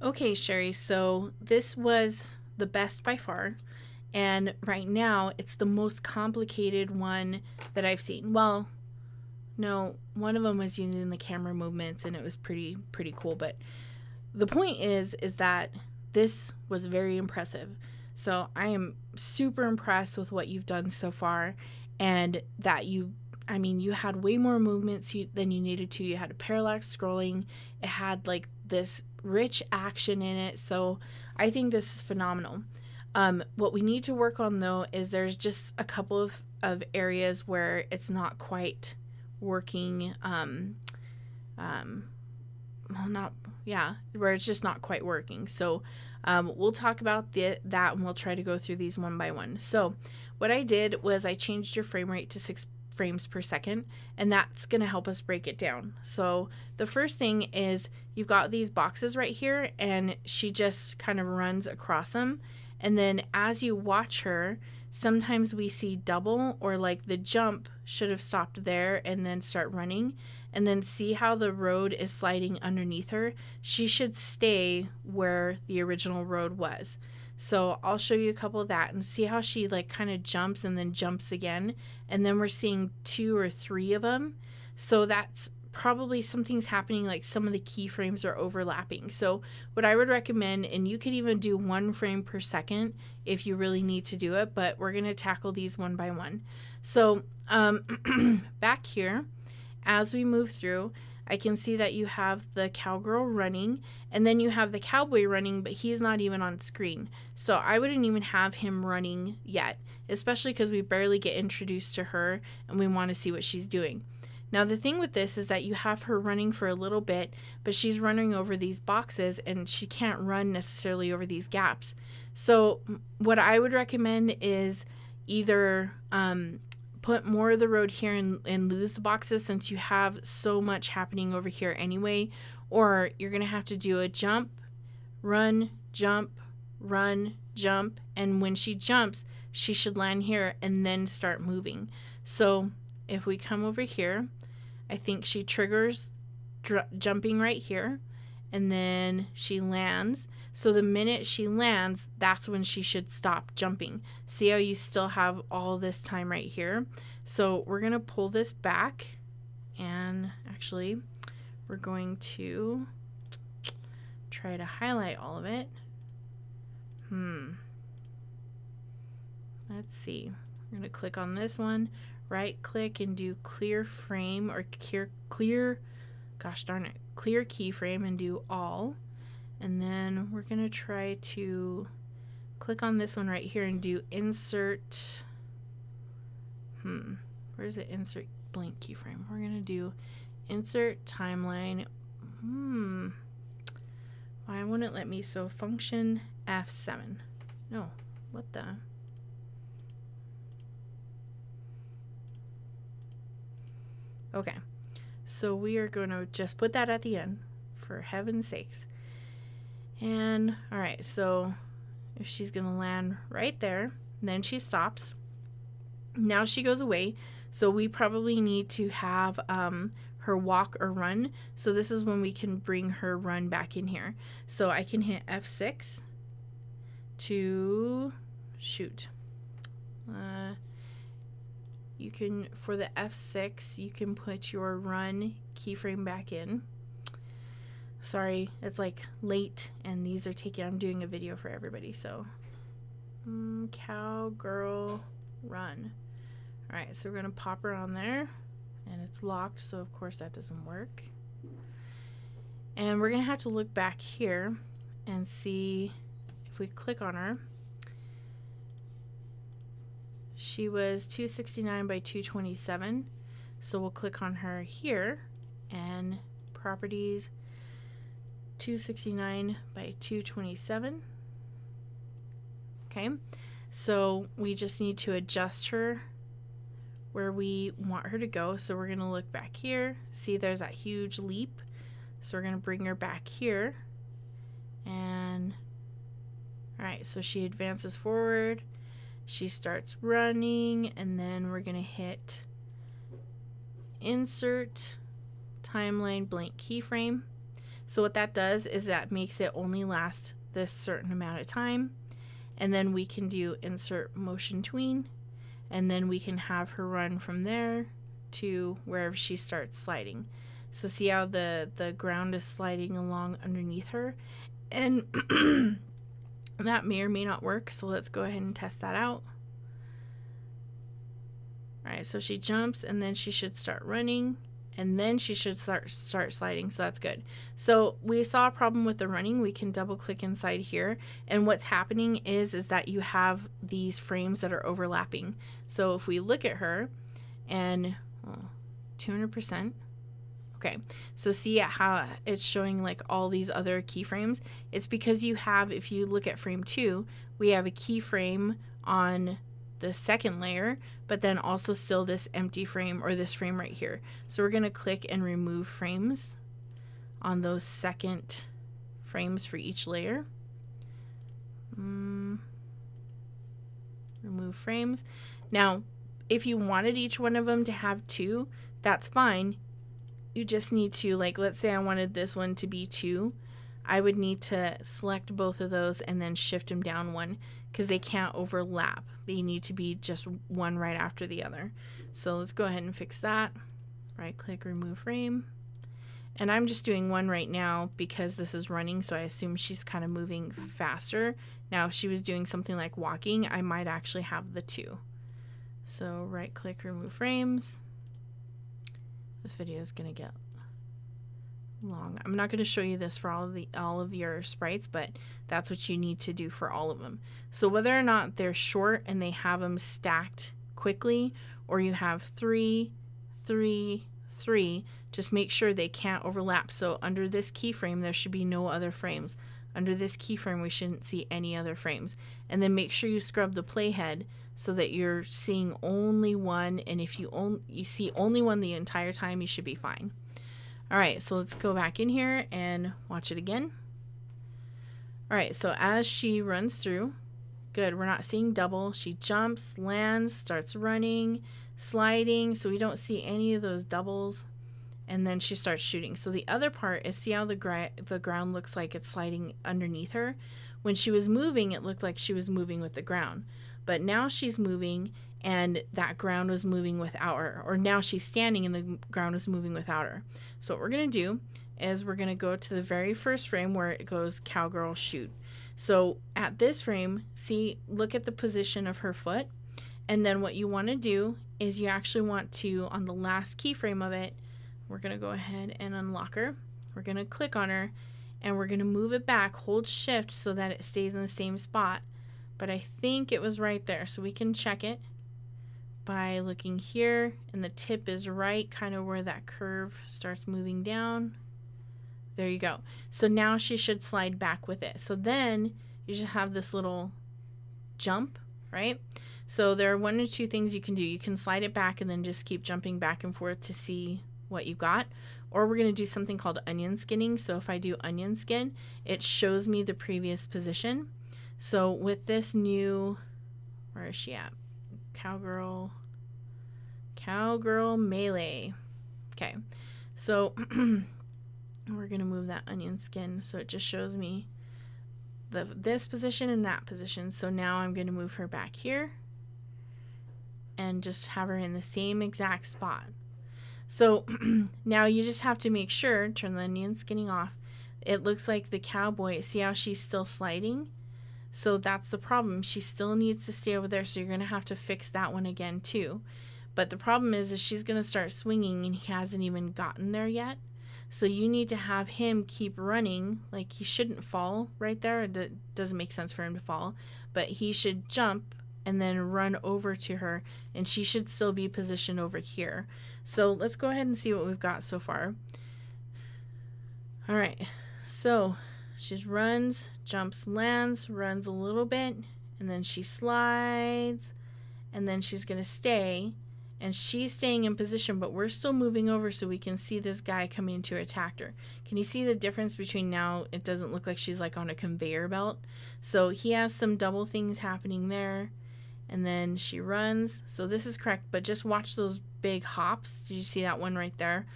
Okay, Sherry, so this was the best by far. And right now, it's the most complicated one that I've seen. Well, no, one of them was using the camera movements and it was pretty cool, but the point is that this was very impressive. So I am super impressed with what you've done so far, and that you had way more movements than you needed to. You had a parallax scrolling. It had like this rich action in it. So I think this is phenomenal. What we need to work on though is there's just a couple of areas where it's not quite working. Well, not, yeah, where it's just not quite working. So we'll talk about that, and we'll try to go through these one by one. So what I did was I changed your frame rate to 6 frames per second, and that's going to help us break it down. So the first thing is you've got these boxes right here, and she just kind of runs across them. And then as you watch her, sometimes we see double, or like the jump should have stopped there and then start running. And then see how the road is sliding underneath her. She should stay where the original road was. So I'll show you a couple of that and see how she like kind of jumps and then jumps again. And then we're seeing 2 or 3 of them. So that's probably something's happening, like some of the keyframes are overlapping. So what I would recommend, and you could even do 1 frame per second if you really need to do it, but we're going to tackle these one by one. So back here, as we move through, I can see that you have the cowgirl running, and then you have the cowboy running, but he's not even on screen. So I wouldn't even have him running yet, especially because we barely get introduced to her and we want to see what she's doing. Now the thing with this is that you have her running for a little bit, but she's running over these boxes and she can't run necessarily over these gaps. So what I would recommend is either put more of the road here and lose the boxes, since you have so much happening over here anyway, or you're going to have to do a jump, run, jump, and when she jumps, she should land here and then start moving. So if we come over here, I think she triggers jumping right here, and then she lands. So the minute she lands, that's when she should stop jumping. See how you still have all this time right here? So we're going to pull this back, and actually we're going to try to highlight all of it. Let's see. We're going to click on this one, right click and do clear frame, or clear keyframe, and do all. And then we're going to try to click on this one right here and do insert. Where's the insert blank keyframe? We're going to do insert timeline. Why won't it let me? So function F7. No, what the? Okay, so we are going to just put that at the end, for heaven's sakes. And all right, so if she's going to land right there, then she stops. Now she goes away, so we probably need to have her walk or run. So this is when we can bring her run back in here. So I can hit F6 to shoot. You can, for the F6, you can put your run keyframe back in. Sorry, it's like late and these are taking, I'm doing a video for everybody, so cowgirl run. All right, so we're gonna pop her on there, and it's locked, so of course that doesn't work. And we're gonna have to look back here and see if we click on her. She was 269 by 227, so we'll click on her here, and properties 269 by 227. Okay, so we just need to adjust her where we want her to go. So we're going to look back here, see there's that huge leap, so we're going to bring her back here, and all right, so she advances forward, she starts running, and then we're going to hit insert timeline blank keyframe. So what that does is that makes it only last this certain amount of time. And then we can do insert motion tween, and then we can have her run from there to wherever she starts sliding. So see how the ground is sliding along underneath her, and that may or may not work. So let's go ahead and test that out. All right, so she jumps and then she should start running, and then she should start sliding, so that's good. So we saw a problem with the running. We can double click inside here, and what's happening is that you have these frames that are overlapping. So if we look at her and 200%, okay, so see how it's showing like all these other keyframes? It's because you have, if you look at frame 2, we have a keyframe on the second layer, but then also still this empty frame, or this frame right here. So we're going to click and remove frames on those second frames for each layer. Remove frames. Now, if you wanted each one of them to have 2, that's fine. You just need to, like, let's say I wanted this one to be 2. I would need to select both of those and then shift them down 1, because they can't overlap. They need to be just one right after the other. So let's go ahead and fix that. Right click, remove frame. And I'm just doing 1 right now because this is running, so I assume she's kind of moving faster. Now if she was doing something like walking, I might actually have the 2. So right click, remove frames. This video is gonna get long. I'm not going to show you this for all of your sprites, but that's what you need to do for all of them. So whether or not they're short and they have them stacked quickly, or you have 3, 3, 3, just make sure they can't overlap. So under this keyframe, there should be no other frames. Under this keyframe, we shouldn't see any other frames. And then make sure you scrub the playhead so that you're seeing only one. And if you see only one the entire time, you should be fine. All right, so let's go back in here and watch it again. All right, so as she runs through, good, we're not seeing double. She jumps, lands, starts running, sliding, so we don't see any of those doubles, and then she starts shooting. So the other part is, see how the ground looks like it's sliding underneath her? When she was moving, it looked like she was moving with the ground, but now she's moving and that ground was moving without her, or now she's standing and the ground is moving without her. So what we're going to do is we're going to go to the very first frame where it goes cowgirl shoot. So at this frame, see, look at the position of her foot, and then what you want to do is you actually want to, on the last keyframe of it, we're going to go ahead and unlock her. We're going to click on her and we're going to move it back, hold shift so that it stays in the same spot. But I think it was right there, so we can check it by looking here, and the tip is right kind of where that curve starts moving down. There you go. So now she should slide back with it. So then you should have this little jump, right? So there are 1 or 2 things you can do. You can slide it back and then just keep jumping back and forth to see what you got. Or we're going to do something called onion skinning. So if I do onion skin, it shows me the previous position. So with this new, where is she at? Cowgirl melee. Okay, so we're gonna move that onion skin so it just shows me this position and that position. So now I'm gonna move her back here and just have her in the same exact spot. So now you just have to make sure, turn the onion skinning off. It looks like the cowboy, see how she's still sliding? So that's the problem. She still needs to stay over there, so you're going to have to fix that one again too. But the problem is she's going to start swinging and he hasn't even gotten there yet. So you need to have him keep running. Like, he shouldn't fall right there. It doesn't make sense for him to fall. But he should jump and then run over to her, and she should still be positioned over here. So let's go ahead and see what we've got so far. All right, so she runs, jumps, lands, runs a little bit, and then she slides, and then she's going to stay, and she's staying in position, but we're still moving over so we can see this guy coming to attack her. Can you see the difference between now? It doesn't look like she's like on a conveyor belt. So he has some double things happening there, and then she runs. So this is correct, but just watch those big hops. Did you see that one right there?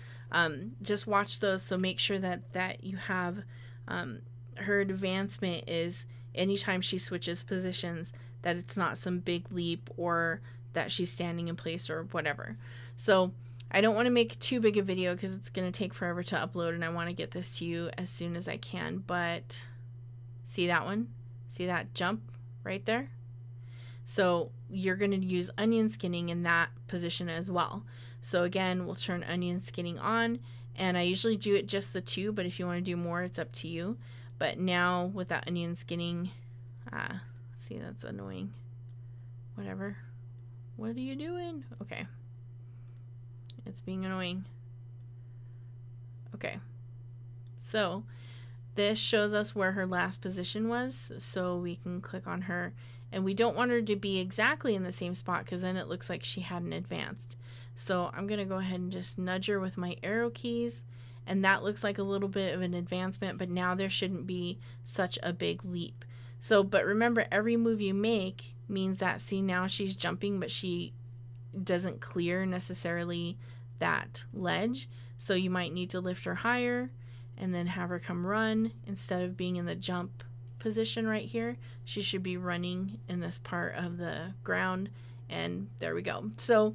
Just watch those. So make sure that you have her advancement is anytime she switches positions, that it's not some big leap or that she's standing in place or whatever. So I don't want to make too big a video because it's going to take forever to upload, and I want to get this to you as soon as I can. But see that one? See that jump right there? So you're going to use onion skinning in that position as well. So again, we'll turn onion skinning on, and I usually do it just the 2, but if you want to do more, it's up to you. But now with that onion skinning, see, that's annoying. Whatever. What are you doing? Okay. It's being annoying. Okay. So this shows us where her last position was, so we can click on her. And we don't want her to be exactly in the same spot because then it looks like she hadn't advanced. So I'm going to go ahead and just nudge her with my arrow keys. And that looks like a little bit of an advancement, but now there shouldn't be such a big leap. So, but remember, every move you make means that, see, now she's jumping, but she doesn't clear necessarily that ledge. So you might need to lift her higher and then have her come run. Instead of being in the jump position right here, she should be running in this part of the ground, and there we go. So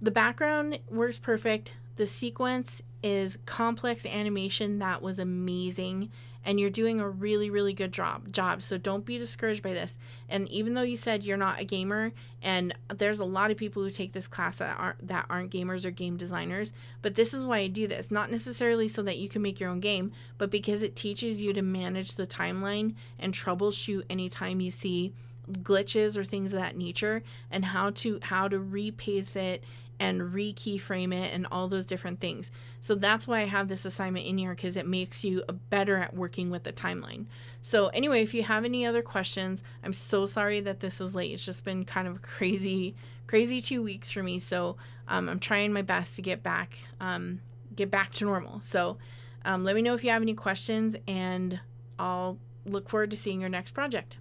the background works perfect. The sequence is complex animation that was amazing, and you're doing a really good job. So don't be discouraged by this. And even though you said you're not a gamer, and there's a lot of people who take this class that aren't gamers or game designers, but this is why I do this. Not necessarily so that you can make your own game, but because it teaches you to manage the timeline and troubleshoot anytime you see glitches or things of that nature, and how to repace it and re-keyframe it and all those different things. So that's why I have this assignment in here, because it makes you better at working with the timeline. So anyway, if you have any other questions, I'm so sorry that this is late. It's just been kind of a crazy 2 weeks for me. So I'm trying my best to get back to normal. So let me know if you have any questions, and I'll look forward to seeing your next project.